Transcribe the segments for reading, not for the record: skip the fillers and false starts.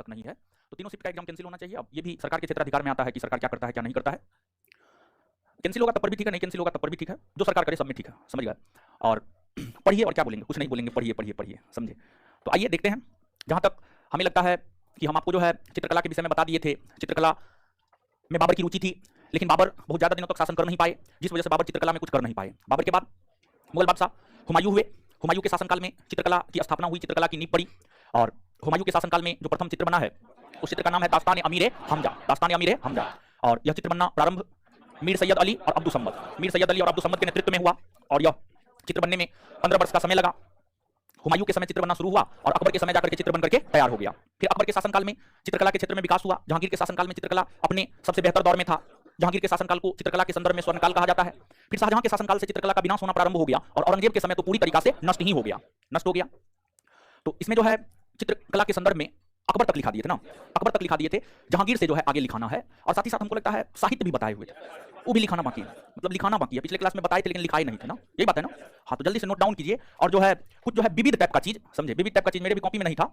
शक नहीं है। तो तीनों शिफ्ट का एग्जाम कैंसिल होना चाहिए। अब ये भी सरकार के क्षेत्राधिकार में आता है कि सरकार क्या करता है क्या नहीं करता है। कैंसिल होगा तब पर भी ठीक है, नहीं कैंसिल होगा तब पर भी ठीक है, जो सरकार करे सब में ठीक है, समझ गए। और पढ़िए, और क्या बोलेंगे, कुछ नहीं बोलेंगे, पढ़िए पढ़िए पढ़िए, समझे। तो आइए देखते हैं, जहाँ तक हमें लगता है कि हम आपको जो है चित्रकला के विषय में बता दिए थे। चित्रकला में बाबर की रुचि थी, लेकिन बाबर बहुत ज़्यादा दिनों तक शासन कर नहीं पाए, जिस वजह से बाबर चित्रकला में कुछ कर नहीं पाए। बाबर के बाद मुगल बादशाह हुमायूं हुए। हुमायूं के शासनकाल में चित्रकला की स्थापना हुई, चित्रकला की नींव पड़ी। और हुमायूं के शासनकाल में जो प्रथम चित्र बना है उस चित्र का नाम है दास्तान अमीर हमजा, दास्तान अमीर हमजा। और यह चित्र बनना प्रारंभ मीर सैयद अली और अब्दुल सम्मद, मीर सैयद अली और अब्दुल सम्मद के नेतृत्व में हुआ। और यह चित्र बनने में 15 वर्ष का समय लगा। हुमायूं के समय चित्र बनना शुरू हुआ और अकबर के समय जाकर के चित्र बनकर के तैयार हो गया। फिर अकबर के शासनकाल में चित्रकला के क्षेत्र में विकास हुआ। जहांगीर के शासनकाल में चित्रकला अपने सबसे बेहतर दौर में था। जहांगीर के शासनकाल को चित्रकला के संदर्भ में स्वर्णकाल कहा जाता है। फिर शाहजहां के शासनकाल से चित्रकला का विनाश होना प्रारंभ हो गया और औरंगजेब के समय तो पूरी तरीका से नष्ट ही हो गया, नष्ट हो गया। तो इसमें जो है चित्रकला के संदर्भ में अकबर तक लिखा दिए थे ना, अकबर तक लिखा दिए थे। जहांगीर से जो है आगे लिखाना है, और साथ ही साथ हमको लगता है साहित्य भी बताए हुए थे, वो भी लिखाना बाकी है, मतलब लिखाना बाकी है। पिछले क्लास में बताए थे लेकिन लिखाए नहीं थे ना, यही बात है ना। हाँ, तो जल्दी से नोट डाउन कीजिए। और जो है कुछ जो है विविध टाइप का चीज, समझे, विविध टाइप का चीज मेरे भी कॉपी में नहीं था,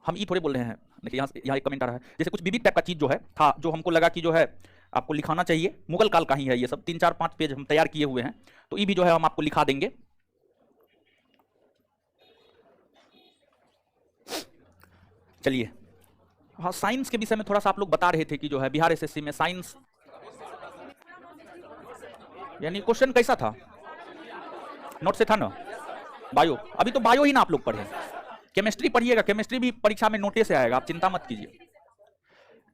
हम ये थोड़े बोल रहे हैं। देखिए यहाँ एक कमेंट आ रहा है, जैसे कुछ विविध टाइप का चीज जो है था, जो हमको लगा कि जो है आपको लिखाना चाहिए। मुगल काल का ही है ये सब, 3 4 5 पेज हम तैयार किए हुए हैं, तो ये भी जो है हम आपको लिखा देंगे। चलिए, हाँ, साइंस के विषय में थोड़ा सा आप लोग बता रहे थे कि जो है बिहार एसएससी में साइंस, यानी क्वेश्चन कैसा था, नोट से था ना। बायो, अभी तो बायो ही ना आप लोग पढ़े। केमिस्ट्री पढ़िएगा, केमिस्ट्री भी परीक्षा में नोटे से आएगा, आप चिंता मत कीजिए।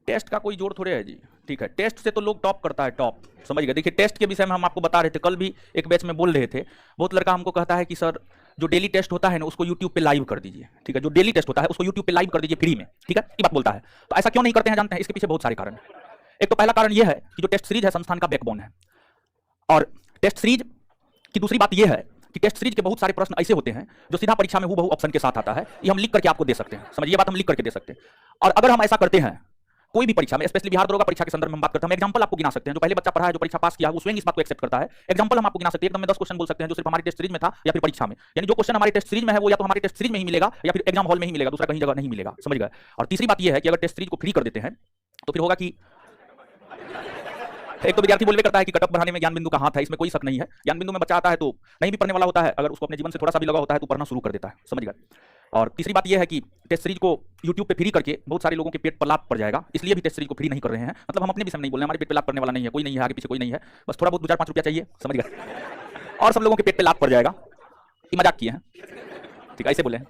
टेस्ट का कोई जोर थोड़े है जी, ठीक है। टेस्ट से तो लोग टॉप करता है, टॉप, समझ गए। देखिए टेस्ट के विषय में हम आपको बता रहे थे, कल भी एक बैच में बोल रहे थे। बहुत लड़का हमको कहता है कि सर जो डेली टेस्ट होता है ना उसको यूट्यूब पे लाइव कर दीजिए, ठीक है। जो डेली टेस्ट होता है उसको यूट्यूब पे लाइव कर दीजिए फ्री में, ठीक है, ये बात बोलता है। तो ऐसा क्यों नहीं करते हैं जानते हैं, इसके पीछे बहुत सारे कारण हैं। एक तो पहला कारण यह है कि जो टेस्ट सीरीज है संस्थान का बैकबोन है। और टेस्ट सीरीज की दूसरी बात यह है कि टेस्ट सीरीज के बहुत सारे प्रश्न ऐसे होते हैं जो सीधा परीक्षा में हूबहू ऑप्शन के साथ आता है। ये हम लिख करके आपको दे सकते हैं, समझिए बात, हम लिख करके दे सकते हैं। और अगर हम ऐसा करते हैं कोई भी परीक्षा में, स्पेशली बिहार दरोगा परीक्षा के संदर्भ में हम बात करते हैं, हम एग्जांपल आपको गिना सकते हैं। जो पहले बच्चा पढ़ा है, जो परीक्षा पास किया है, वो स्वयं इस बात को एक्सेप्ट करता है। एग्जांपल हम आपको गिना सकते हैं, एकदम में 10 क्वेश्चन बोल सकते हैं जो सिर्फ हमारी टेस्ट सीरीज में था या फिर परीक्षा में। यानी जो क्वेश्चन हमारी टेस्ट सीरीज में है वो या तो हमारी टेस्ट सीरीज में ही मिलेगा या फिर एग्जाम हॉल में ही मिलेगा, दूसरा कहीं जगह नहीं मिलेगा, समझ गए। और तीसरी बात यह है कि अगर टेस्ट सीरीज को फ्री कर देते हैं तो फिर होगा कि एक तो विद्यार्थी बोलवे करता है कि कटअप बढ़ाने में ज्ञान बिंदु का हाथ है, इसमें कोई शक नहीं है। ज्ञान बिंदु में बच्चा आता है तो नहीं भी पढ़ने वाला होता है, अगर उसको अपने जीवन से थोड़ा सा भी लगा होता है तो पढ़ना शुरू कर देता है, समझ गए। और तीसरी बात यह है कि टेस्ट सीरीज को यूट्यूब पे फ्री करके बहुत सारे लोगों के पेट पर लात पड़ जाएगा, इसलिए भी टेस्ट सीरीज को फ्री नहीं कर रहे हैं। मतलब हम अपने विषय में नहीं बोल रहे हैं, हमारे पेट पे लात पड़ने वाला नहीं है, कोई नहीं है, आगे पीछे कोई नहीं है, बस थोड़ा बहुत 2 4 5 रुपया चाहिए, समझ गए, और सब लोगों के पेट पे लात पड़ जाएगा। ये मजाक किए हैं, ठीक है, ऐसे बोले हैं।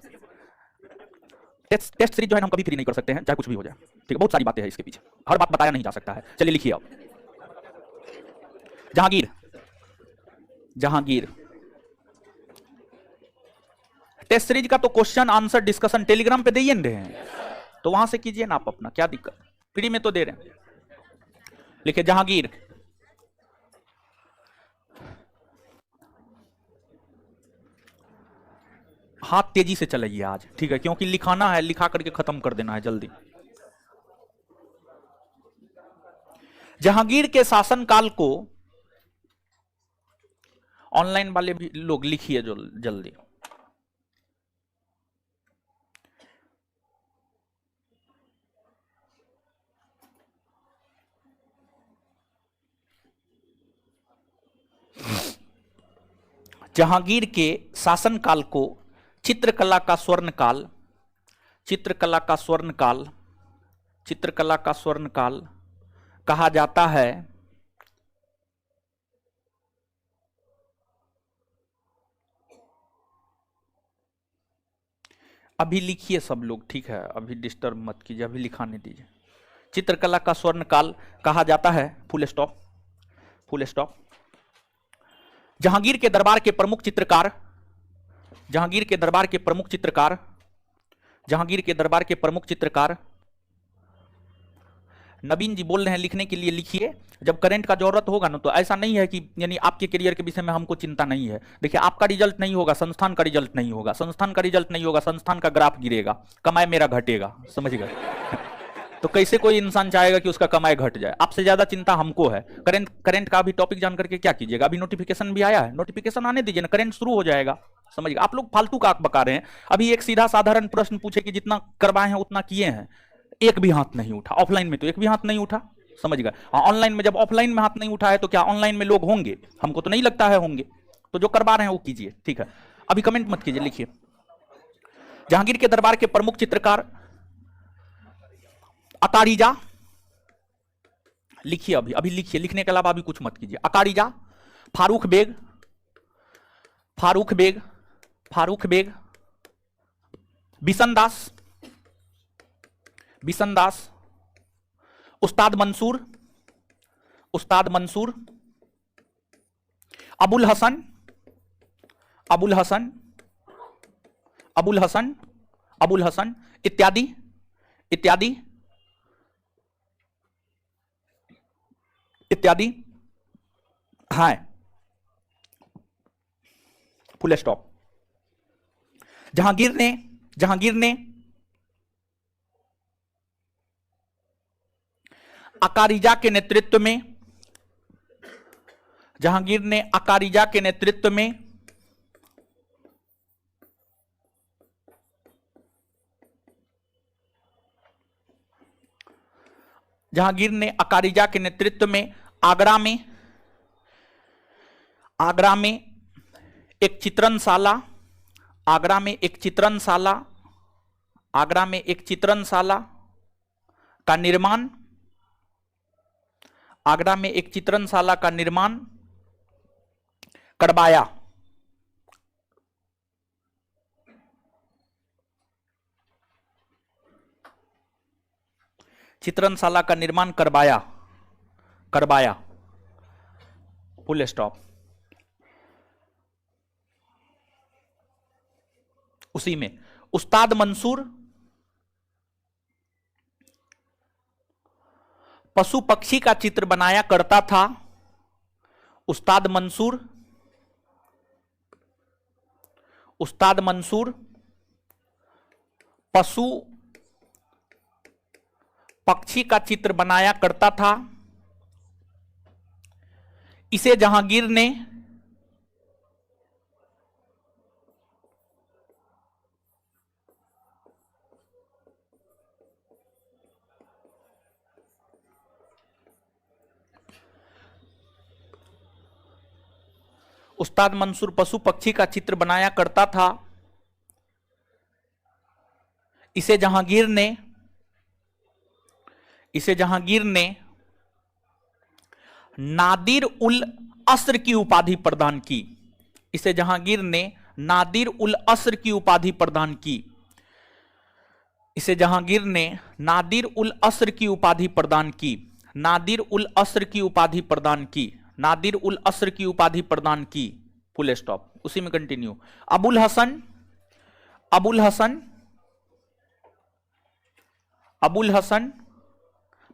टेस्ट सीरीज जो है हम कभी फ्री नहीं कर सकते हैं, चाहे कुछ भी हो जाए, ठीक है। बहुत सारी बातें हैं इसके पीछे, हर बात बताया नहीं जा सकता है। चलिए लिखिए अब, जहांगीर, जहांगीर टेस्ट सीरीज का तो क्वेश्चन आंसर डिस्कशन टेलीग्राम पे दे ही रहे हैं, तो वहां से कीजिए ना आप अपना, क्या दिक्कत, फ्री में तो दे रहे हैं। लिखिए जहांगीर, हाथ तेजी से चलाइए आज, ठीक है, क्योंकि लिखाना है, लिखा करके खत्म कर देना है जल्दी। जहांगीर के शासनकाल को ऑनलाइन वाले भी लोग लिखिए जो जल्दी। जहांगीर के शासनकाल को चित्रकला का स्वर्णकाल, चित्रकला का स्वर्णकाल, चित्रकला का स्वर्णकाल कहा जाता है। अभी लिखिए सब लोग, ठीक है, अभी डिस्टर्ब मत कीजिए, अभी लिखाने दीजिए। चित्रकला का स्वर्णकाल कहा जाता है, full stop, full stop. Jahangir के दरबार के प्रमुख चित्रकार, जहांगीर के दरबार के प्रमुख चित्रकार, जहांगीर के दरबार के प्रमुख चित्रकार। नवीन जी बोल रहे हैं लिखने के लिए, लिखिए, जब करंट का जरूरत होगा ना, तो ऐसा नहीं है कि यानी आपके करियर के विषय में हमको चिंता नहीं है। देखिए आपका रिजल्ट नहीं होगा, संस्थान का रिजल्ट नहीं होगा, संस्थान का रिजल्ट नहीं होगा, संस्थान का ग्राफ गिरेगा, कमाई मेरा घटेगा, समझ गए। तो कैसे कोई इंसान चाहेगा कि उसका कमाई घट जाए? आपसे ज्यादा चिंता हमको है। करंट का भी टॉपिक जान करके क्या कीजिएगा? अभी नोटिफिकेशन भी आया है, नोटिफिकेशन आने दीजिए ना, करंट शुरू हो जाएगा। समझिएगा, आप लोग फालतू का आंख बका रहे हैं। अभी एक सीधा साधारण प्रश्न पूछे कि जितना करवाए हैं उतना किए हैं, एक भी हाथ नहीं उठा। ऑफलाइन में तो एक भी हाथ नहीं उठा, समझ गए। ऑनलाइन में जब ऑफलाइन में हाथ नहीं उठा है तो क्या ऑनलाइन में लोग होंगे? हमको तो नहीं लगता है होंगे। तो जो करवा रहे हैं वो कीजिए, ठीक है। अभी कमेंट मत कीजिए, लिखिए। जहांगीर के दरबार के प्रमुख चित्रकार अकारिजा, लिखिए। अभी अभी लिखिए, लिखने के अलावा अभी कुछ मत कीजिए। अकारिजा, फारूक बेग, फारूक बेग, फारूक बेग, बिशन दास, बिशन दास, उस्ताद मंसूर, उस्ताद मंसूर, अबुल हसन, अबुल हसन, अबुल हसन, अबुल हसन, इत्यादि इत्यादि इत्यादि। हाँ, फुल स्टॉप। जहांगीर ने अकारिजा के नेतृत्व में, जहांगीर ने अकारिजा के नेतृत्व में जहांगीर ने अकारिजा के नेतृत्व में आगरा में एक चित्रणशाला, आगरा में एक चित्रणशाला, आगरा में एक चित्रणशाला का निर्माण, आगरा में एक चित्रणशाला का निर्माण करवाया। चित्रणशाला का निर्माण करवाया, करवाया, फुल स्टॉप। उसी में उस्ताद मंसूर पशु पक्षी का चित्र बनाया करता था। उस्ताद मंसूर, उस्ताद मंसूर पशु पक्षी का चित्र बनाया करता था। इसे जहांगीर ने उस्ताद मंसूर पशु पक्षी का चित्र बनाया करता था। इसे जहांगीर ने नादिर उल अस्र की उपाधि प्रदान की। इसे जहांगीर ने नादिर उल अस्र की उपाधि प्रदान की। इसे जहांगीर ने नादिर उल अस्र की उपाधि प्रदान की। नादिर उल अस्र की उपाधि प्रदान की। नादिर उल अस्र की उपाधि प्रदान की, फुल स्टॉप। उसी में कंटिन्यू। अबुल हसन, अबुल हसन, अबुल हसन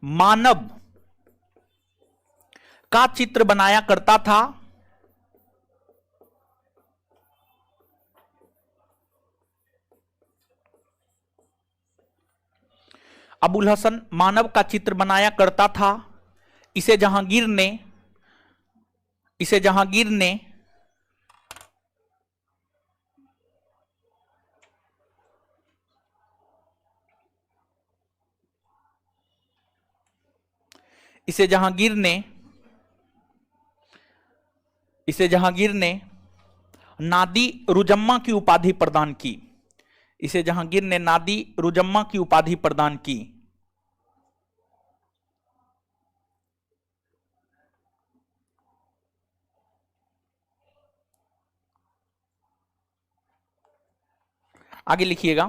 मानव का चित्र बनाया करता था। अबुल हसन मानव का चित्र बनाया करता था। इसे जहांगीर ने इसे जहांगीर ने इसे जहांगीर ने इसे जहांगीर ने नादी रुजम्मा की उपाधि प्रदान की। इसे जहांगीर ने नादी रुजम्मा की उपाधि प्रदान की। आगे लिखिएगा।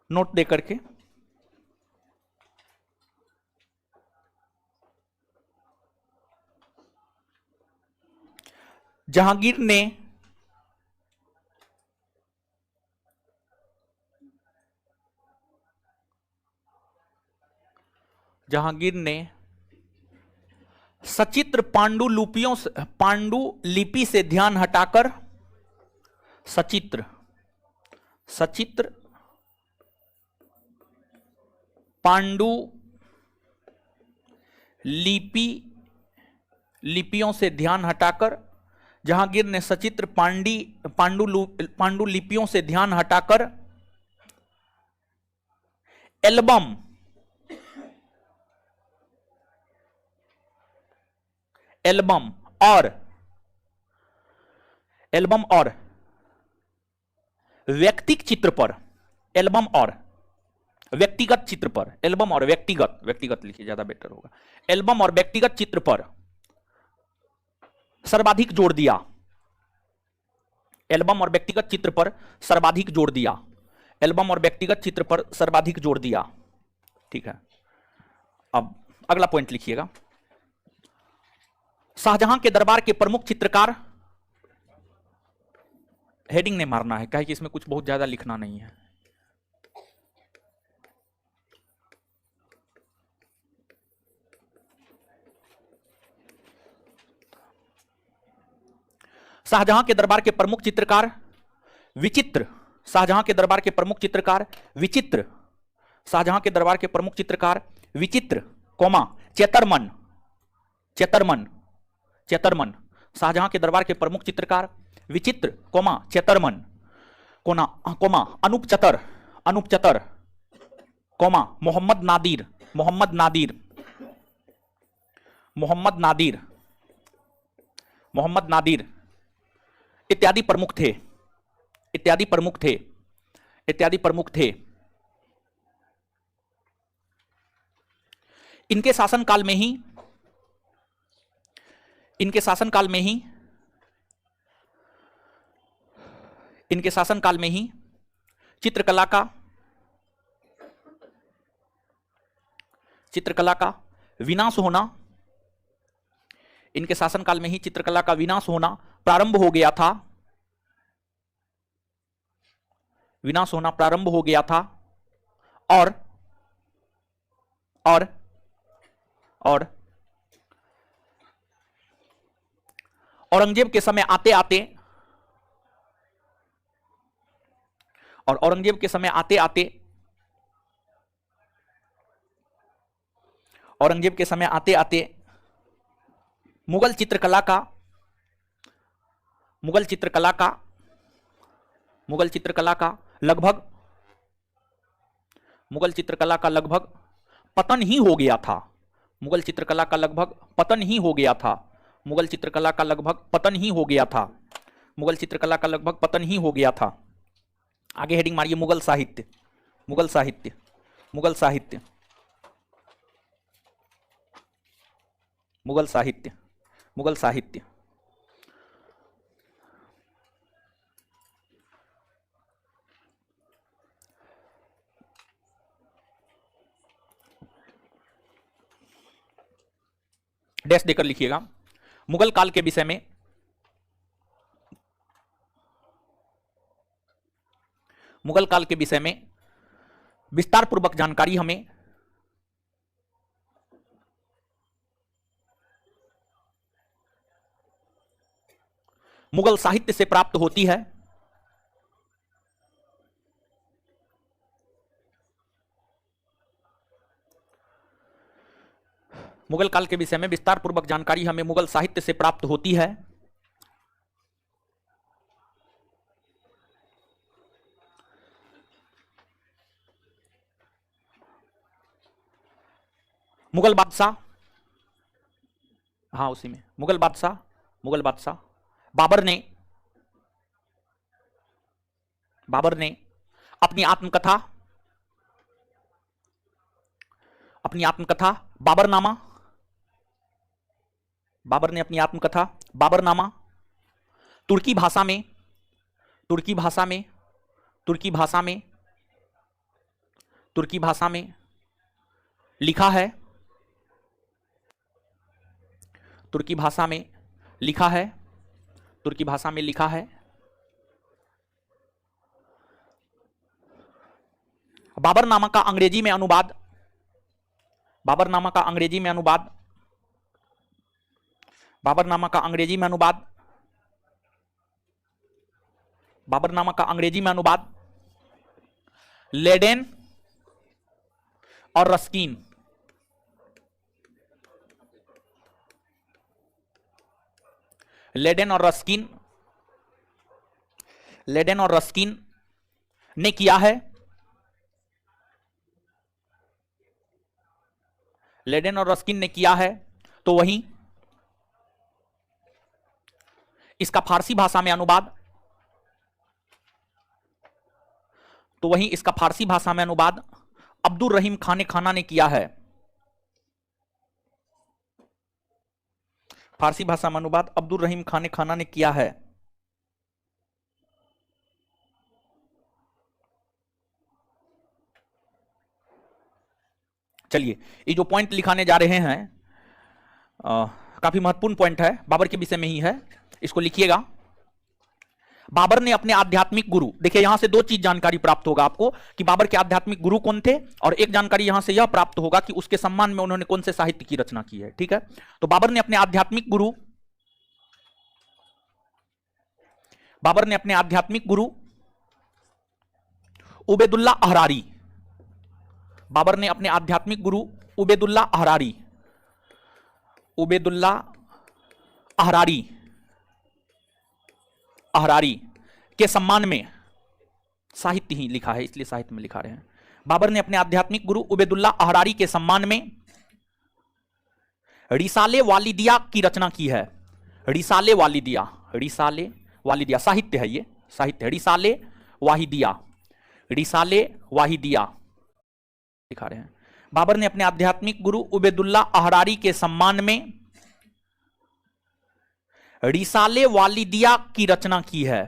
नोट दे करके। जहांगीर ने सचित्र पांडुलिपियों से ध्यान हटाकर सचित्र, सचित्र पांडु लिपि, लिपियों से ध्यान हटाकर, जहांगीर ने सचित्र पांडुलिपियों से ध्यान हटाकर एल्बम, एल्बम और व्यक्तिगत चित्र पर, एल्बम और व्यक्तिगत चित्र पर, एल्बम और व्यक्तिगत, व्यक्तिगत लिखिए ज्यादा बेटर होगा, एल्बम और व्यक्तिगत चित्र पर सर्वाधिक जोर दिया, एल्बम और व्यक्तिगत चित्र पर सर्वाधिक जोर दिया, एल्बम और व्यक्तिगत चित्र पर सर्वाधिक जोर दिया। ठीक है, अब अगला पॉइंट लिखिएगा। शाहजहां के दरबार के प्रमुख चित्रकार, हेडिंग ने मारना है, कहे कि इसमें कुछ बहुत ज्यादा लिखना नहीं है। शाहजहां के दरबार के प्रमुख चित्रकार विचित्र, शाहजहां के दरबार के प्रमुख चित्रकार विचित्र, शाहजहां के दरबार के प्रमुख चित्रकार विचित्र, कोमा चेतरमन, चेतरमन, चेतरमन, शाहजहां के दरबार के प्रमुख चित्रकार Bichitr, comma Chetarman, comma Anup Chatar, Anup Chatar, comma Mohammad Nadir, Mohammad Nadir, Mohammad Nadir, Mohammad Nadir इत्यादि प्रमुख थे, इत्यादि प्रमुख थे, इत्यादि प्रमुख थे। इनके शासनकाल में ही, इनके शासनकाल में ही, इनके शासनकाल में ही चित्रकला का, चित्रकला का विनाश होना, इनके शासनकाल में ही चित्रकला का विनाश होना प्रारंभ हो गया था, विनाश होना प्रारंभ हो गया था। और औरंगजेब के समय आते आते, और औरंगजेब के समय आते आते, औरंगजेब के समय आते आते मुगल चित्रकला का, मुगल चित्रकला का, मुगल चित्रकला का लगभग, मुगल चित्रकला का लगभग पतन ही हो गया था, मुगल चित्रकला का लगभग पतन ही हो गया था, मुगल चित्रकला का लगभग पतन ही हो गया था, मुगल चित्रकला का लगभग पतन ही हो गया था। आगे हेडिंग मारिए मुगल साहित्य, मुगल साहित्य, मुगल साहित्य, मुगल साहित्य, मुगल साहित्य। डैश देकर लिखिएगा। मुगल काल के विषय में, मुगल काल के विषय में विस्तार पूर्वक जानकारी हमें मुगल साहित्य से प्राप्त होती है। मुगल काल के विषय में विस्तार पूर्वक जानकारी हमें मुगल साहित्य से प्राप्त होती है। मुगल बादशाह, हाँ उसी में, मुगल बादशाह, मुगल बादशाह बाबर ने, बाबर ने अपनी आत्मकथा, अपनी आत्मकथा बाबरनामा, बाबर ने अपनी आत्मकथा बाबरनामा तुर्की भाषा में, तुर्की भाषा में, तुर्की भाषा में, तुर्की भाषा में लिखा है, तुर्की भाषा में लिखा है, तुर्की भाषा में लिखा है। बाबरनामा का अंग्रेजी में अनुवाद, बाबरनामा का अंग्रेजी में अनुवाद, बाबरनामा का अंग्रेजी में अनुवाद, बाबरनामा का अंग्रेजी में अनुवाद लेडेन और रस्किन। लेडेन और रस्किन, लेडेन और रस्किन ने किया है। लेडेन और रस्किन ने किया है, तो वहीं इसका फारसी भाषा में अनुवाद, तो वहीं इसका फारसी भाषा में अनुवाद अब्दुल रहीम खाने खाना ने किया है। फारसी भाषा में अनुवाद अब्दुल रहीम खाने खाना ने किया है। चलिए, ये जो पॉइंट लिखाने जा रहे हैं काफी महत्वपूर्ण पॉइंट है, बाबर के विषय में ही है, इसको लिखिएगा। बाबर ने अपने आध्यात्मिक गुरु, देखिए यहां से दो चीज जानकारी प्राप्त होगा आपको कि बाबर के आध्यात्मिक गुरु कौन थे, और एक जानकारी यहां से यह प्राप्त होगा कि उसके सम्मान में उन्होंने कौन से साहित्य की रचना की है। ठीक है, तो बाबर ने अपने आध्यात्मिक गुरु, बाबर ने अपने आध्यात्मिक गुरु उबैदुल्लाह अहरारी, बाबर ने अपने आध्यात्मिक गुरु उबैदुल्लाह अहरारी, उबैदुल्लाह अहरारी, अहरारी के सम्मान में, साहित्य ही लिखा है इसलिए साहित्य में लिखा रहे हैं, बाबर ने अपने आध्यात्मिक गुरु उबैदुल्लाह अहरारी के सम्मान में रिसाले वालिदिया की रचना की है। रिसाले वालिदिया, रिसाले वालिदिया साहित्य है, ये साहित्य है। रिसाले वाहिदिया, रिसाले वाहिदिया लिखा रहे हैं। बाबर ने अपने आध्यात्मिक गुरु उबैदुल्लाह अहरारी के सम्मान में रिसाले वालिदिया की रचना की है।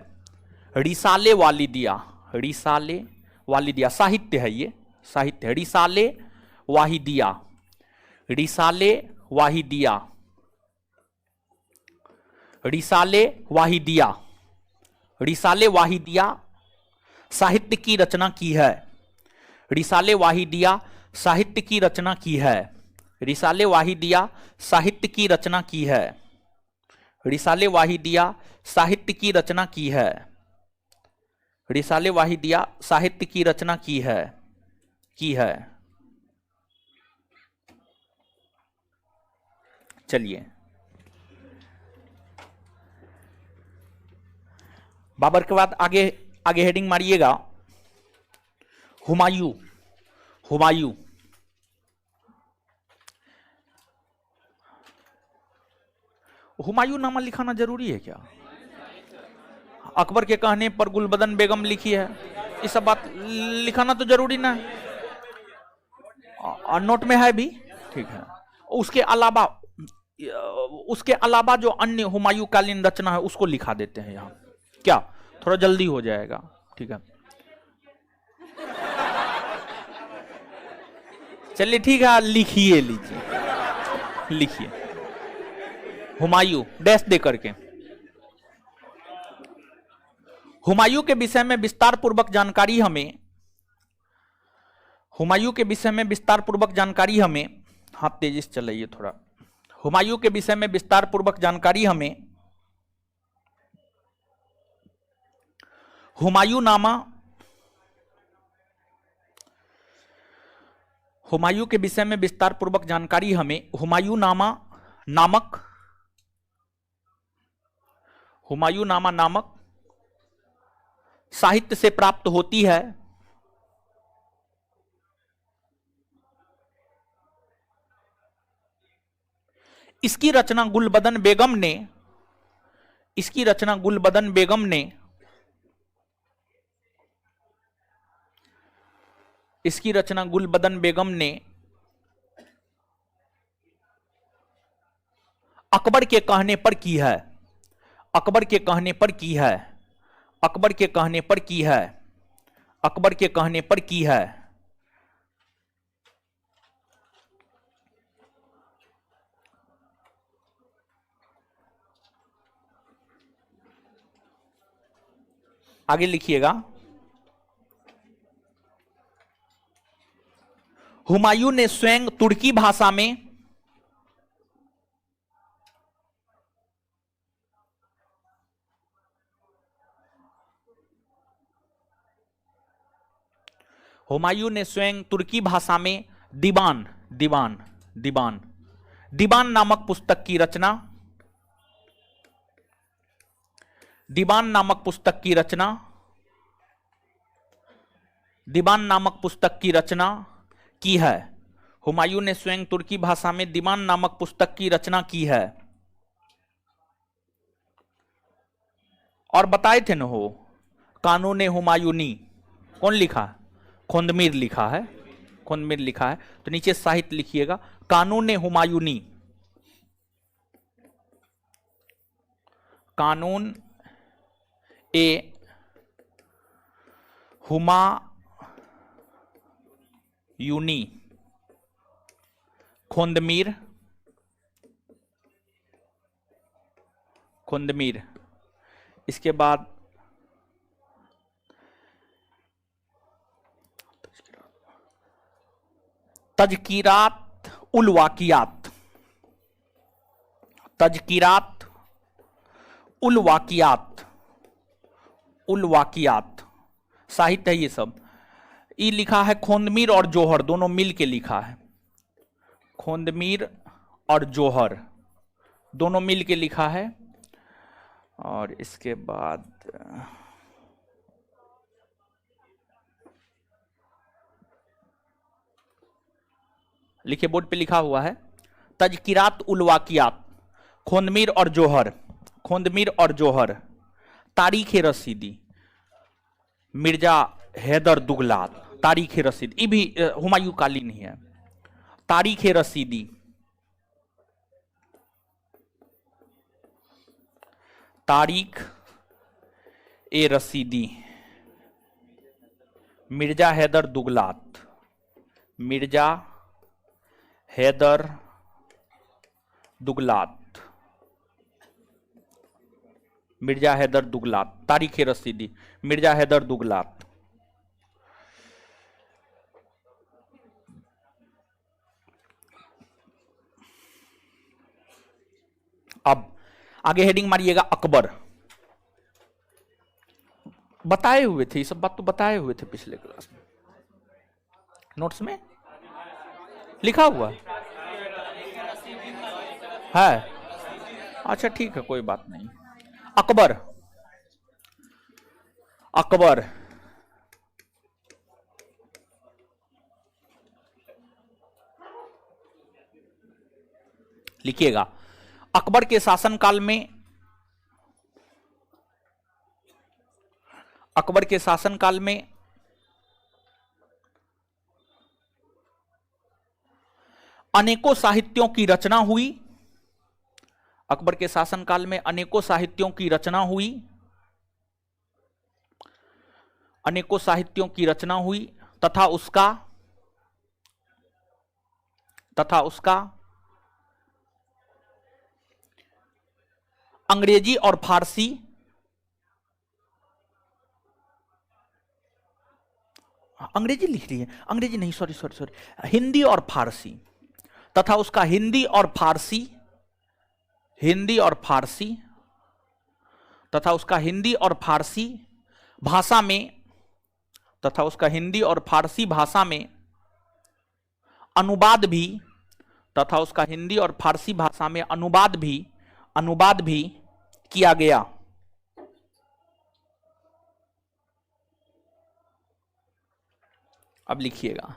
रिसाले वालिदिया, रिसाले वालिदिया साहित्य है, ये साहित्य है। रिसाले वाहिदिया, रिसाले वाहिदिया, रिसाले वाहिदिया, रिसाले वाहिदिया साहित्य की रचना की है। रिसाले वाहिदिया साहित्य की रचना की है। रिसाले वाहिदिया साहित्य की रचना की है। रिसाले वाहिदिया साहित्य की रचना की है। रिसाले वाहिदिया साहित्य की रचना की है। चलिए, बाबर के बाद आगे आगे हेडिंग मारिएगा हुमायूं। हुमायूं, हुमायूं नामा लिखाना जरूरी है क्या? अकबर के कहने पर गुलबदन बेगम लिखी है, ये सब बात लिखाना तो जरूरी ना है, और नोट में है भी, ठीक है। उसके अलावा जो अन्य हुमायूं कालीन रचना है उसको लिखा देते हैं यहाँ, क्या थोड़ा जल्दी हो जाएगा, ठीक है। चलिए ठीक है, लिखिए, लीजिए, लिखिए हुमायूं डैश दे करके। हुमायूं के विषय में विस्तार पूर्वक जानकारी हमें, हुमायूं के विषय में विस्तार पूर्वक जानकारी हमें, हाथ तेजी से चलाइए थोड़ा। हुमायूं के विषय में विस्तार पूर्वक जानकारी हमें हुमायूं नामा, हुमायूं के विषय में विस्तार पूर्वक जानकारी हमें हुमायूं नामा नामक, हुमायूं नामा नामक साहित्य से प्राप्त होती है। इसकी रचना गुलबदन बेगम ने, इसकी रचना गुलबदन बेगम ने, इसकी रचना गुलबदन बेगम ने अकबर के कहने पर की है। अकबर के कहने पर की है। अकबर के कहने पर की है। अकबर के कहने पर की है। आगे लिखिएगा, हुमायूं ने स्वयं तुर्की भाषा में, हुमायूं ने स्वयं तुर्की भाषा में दीवान दीवान दीवान दीवान नामक पुस्तक की रचना, दीवान नामक पुस्तक की रचना, दीवान नामक पुस्तक की रचना की है। हुमायूं ने स्वयं तुर्की भाषा में दीवान नामक पुस्तक की रचना की है। और बताए थे न हो कानून हुमायूनी कौन लिखा? खोंदमीर लिखा है, खोंदमीर लिखा है। तो नीचे साहित्य लिखिएगा, कानून हुमायूनी, कानून ए हुमायूनी, खोंदमीर, खोंदमीर। इसके बाद तजकीरात उल वाकियात, तजकीरात उल वाकियात, उल वाकियात साहित्य है ये सब। ये लिखा है खोंदमीर और जोहर दोनों मिल के लिखा है, खोंदमीर और जोहर दोनों मिल के लिखा है। और इसके बाद लिखिए, बोर्ड पे लिखा हुआ है तजकिरात उल वाकियात, खोंदमीर और जोहर, खोंदमीर और जोहर, तारीख रसीदी मिर्जा हैदर दुगलात, तारीख रसीदी, ये भी हुमायूं कालीन ही है। तारीख रसीदी, तारीख ए रसीदी मिर्जा हैदर दुगलात, मिर्जा हैदर दुगलात, मिर्जा हैदर दुगलात, तारीख ए रसीदी मिर्जा हैदर दुगलात। अब आगे हेडिंग मारिएगा अकबर। बताए हुए थे, ये सब बात तो बताए हुए थे पिछले क्लास में, नोट्स में लिखा हुआ है। अच्छा ठीक है, कोई बात नहीं। अकबर, अकबर लिखिएगा, अकबर के शासनकाल में, अकबर के शासनकाल में अनेकों साहित्यों की रचना हुई, अकबर के शासनकाल में अनेकों साहित्यों की रचना हुई, अनेकों साहित्यों की रचना हुई तथा उसका, तथा उसका अंग्रेजी और फारसी, अंग्रेजी लिख रही है, अंग्रेजी नहीं, सॉरी सॉरी सॉरी, हिंदी और फारसी, तथा उसका हिंदी और फारसी, हिंदी और फारसी, तथा उसका हिंदी और फारसी भाषा में, तथा उसका हिंदी और फारसी भाषा में अनुवाद भी, तथा उसका हिंदी और फारसी भाषा में अनुवाद भी किया गया। अब लिखिएगा,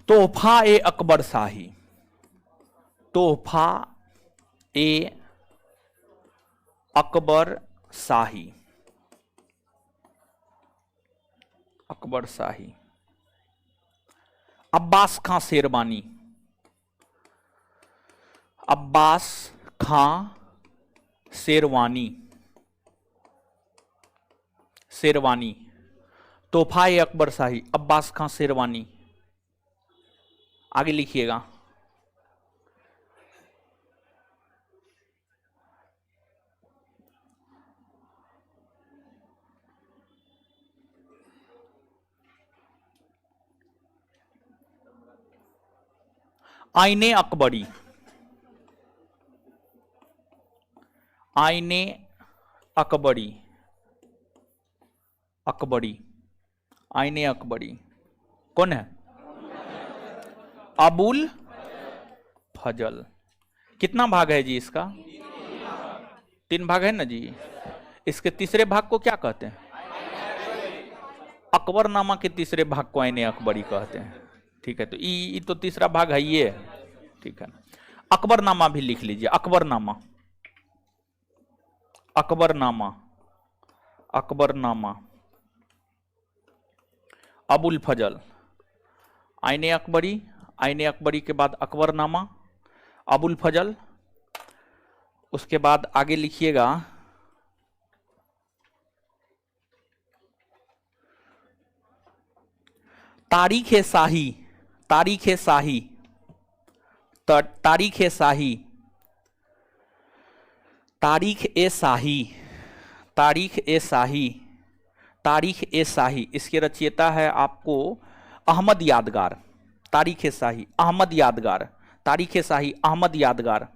तोहफा ए अकबर शाही, तोहफा ए अकबर शाही, अकबर शाही, अब्बास खां शेरवानी, अब्बास खां शेरवानी, शेरवानी, तोहफा ए अकबर शाही, अब्बास खां शेरवानी। आगे लिखिएगा, आईने अकबरी, आईने अकबरी, अकबरी, आईने अकबरी कौन है? अबुल फजल। कितना भाग है जी इसका? 3 भाग है ना जी। इसके तीसरे भाग को क्या कहते हैं? अकबरनामा के तीसरे भाग को आईने अकबरी कहते हैं। ठीक है, तो ये तो तीसरा भाग है ये। ठीक है, अकबरनामा भी लिख लीजिए। अकबरनामा, अकबरनामा, अकबरनामा, अबुल फजल, आईने अकबरी, आईने अकबरी के बाद अकबरनामा, अबुल फजल, उसके बाद आगे लिखिएगा तारीख ए शाही, तारीख ए शाही, तारीख ए शाही, तारीख ए शाही, तारीख ए शाही, तारीख ए शाही। इसके रचयिता है आपको अहमद यादगार। तारीख ए शाही अहमद यादगार, तारीख ए शाही अहमद यादगार।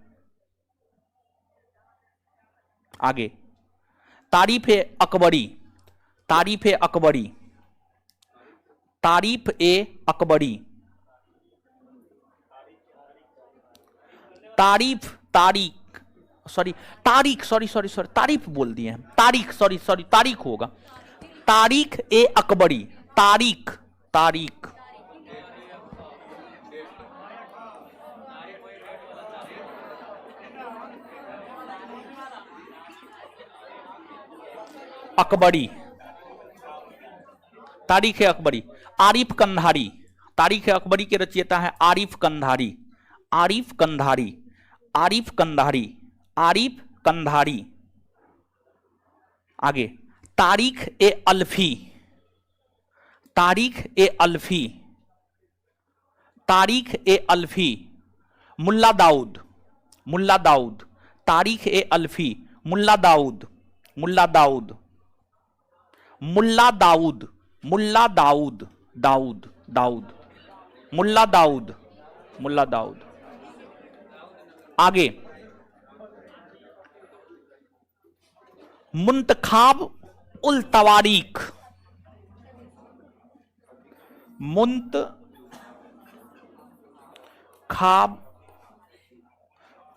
आगे तारीफ ए अकबरी, तारीफ ए अकबरी, तारीफ ए अकबरी, तारीफ, तारीख सॉरी, तारीख सॉरी सॉरी सॉरी, तारीफ बोल दिए हैं, तारीख सॉरी सॉरी, तारीख होगा। तारीख ए अकबरी, तारीख, तारीख, अकबरी, तारीख ए अकबरी। आरिफ कंधारी, तारीख ए अकबरी के रचयिता है आरिफ कंधारी, आरिफ कंधारी, आरिफ कंधारी, आरिफ कंधारी। आगे तारीख ए अल्फी, तारीख ए अल्फी, तारीख ए अल्फी, मुल्ला दाऊद, मुल्ला दाऊद, तारीख ए अल्फी, मुल्ला दाऊद, मुल्ला दाऊद, मुल्ला दाऊद, मुल्ला दाऊद, दाऊद, दाऊद, मुल्ला दाऊद, मुल्ला दाऊद। आगे मुंतखाब उल तवारीख, मुंतखाब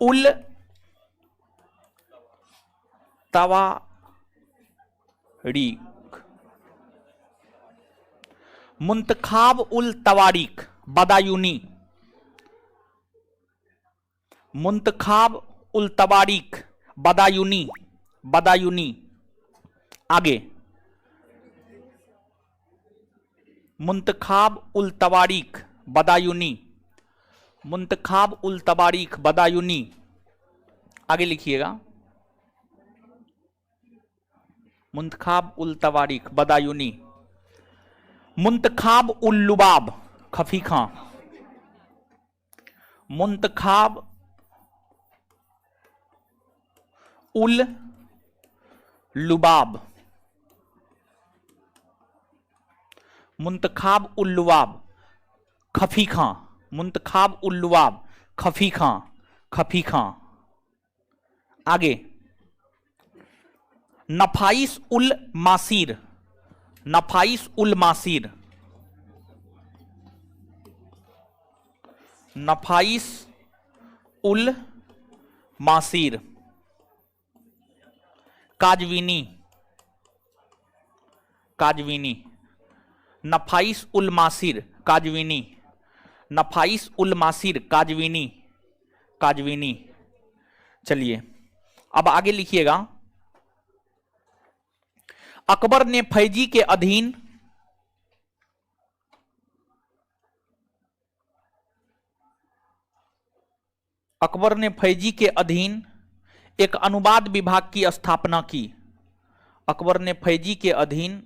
उल तवारीख, मुंतखाब उल तवारीख बदायूनी, मुंतखाब उल तवारीख बदायूनी, बदायूनी। आगे मुंतखाब उल तवारीख बदायूनी, मुंतखाब उल तवारीख बदायूनी। आगे लिखिएगा मुंतखाब उल तवारीख बदायूनी। मुंतखाब उल लुबाब खफी खां, मुंतखाब उल लुबाब, मुंतखाब उल लुबाब खफी खां, मुंतखाब उल लुबाब खफी खां, खफी खां। आगे नफाइस उल मासीर, नफाइस उल मासीर, नफाइस उल मासीर। काजवीनी, काजवीनी, नफाइस उल मासीर काजवीनी, नफाइस उल मासीर काजवीनी, काजवीनी। चलिए अब आगे लिखिएगा अकबर ने फैजी के अधीन, अकबर ने फैजी के अधीन एक अनुवाद विभाग की स्थापना की। अकबर ने फैजी के अधीन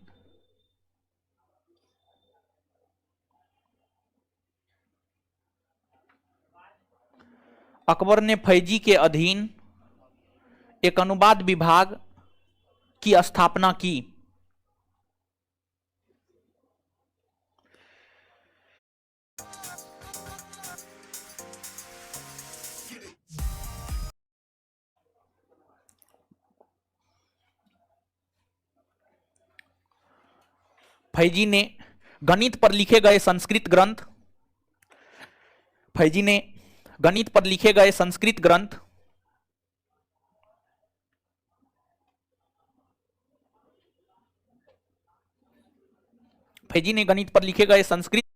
अकबर ने फैजी के अधीन एक अनुवाद विभाग की स्थापना की। फैजी ने गणित पर लिखे गए संस्कृत ग्रंथ, फैजी ने गणित पर लिखे गए संस्कृत ग्रंथ फैजी ने गणित पर लिखे गए संस्कृत